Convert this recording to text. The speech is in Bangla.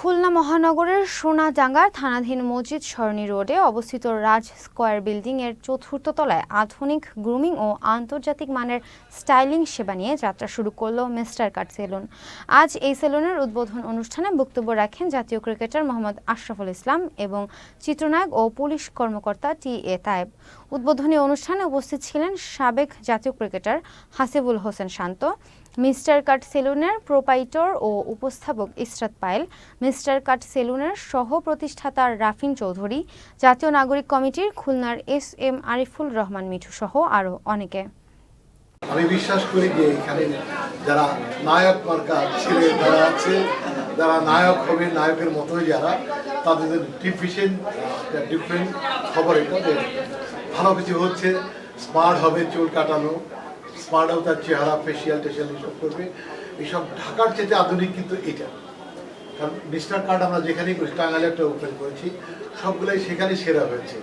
খুলনা মহানগরের সোনাডাঙ্গা থানাধীন মসজিদ সরণি রোডে অবস্থিত রাজ স্কয়ার বিল্ডিং এর চতুর্থ তলায় আধুনিক গ্রুমিং ও আন্তর্জাতিক মানের স্টাইলিং সেবা নিয়ে যাত্রা শুরু করল মিস্টার কাট সেলুন। আজ এই সেলুনের উদ্বোধন অনুষ্ঠানে বক্তব্য রাখেন জাতীয় ক্রিকেটার মোহাম্মদ আশরাফুল ইসলাম এবং চিত্রনায়ক ও পুলিশ কর্মকর্তা টি.এ. তায়েব। উদ্বোধনী অনুষ্ঠানে উপস্থিত ছিলেন সাবেক জাতীয় ক্রিকেটার হাসিবুল হোসেন শান্ত, মিস্টার কাট সেলুনের প্রোপাইটর ও উপস্থাপক ইসরাত পায়েল, মিস্টার কাট সেলুনের সহ প্রতিষ্ঠাতা রাফিন চৌধুরী, জাতীয় নাগরিক কমিটির খুলনার এস.এম. আরিফুল রহমান মিঠু সহ আরও অনেকে। আমি বিশ্বাস করি যে এখানে যারা নায়ক মার্কা ছেলে যারা আছে, যারা নায়ক হবে, নায়কের মতোই যারা, তাদের ডিফারেন্ট খবর এটা যে ভালো কিছু হচ্ছে। স্মার্ট হবে, চুল কাটানো, স্মার্ট হবে তার চেহারা, ফেসিয়াল টেসিয়াল এসব করবে। এইসব ঢাকার চেয়ে আধুনিক কিন্তু এটা, কারণ মিস্টার কাট আমরা যেখানেই করি, টাঙ্গাইলে একটা ওপেন করেছি, সবগুলোই সেখানেই সেরা হয়েছে।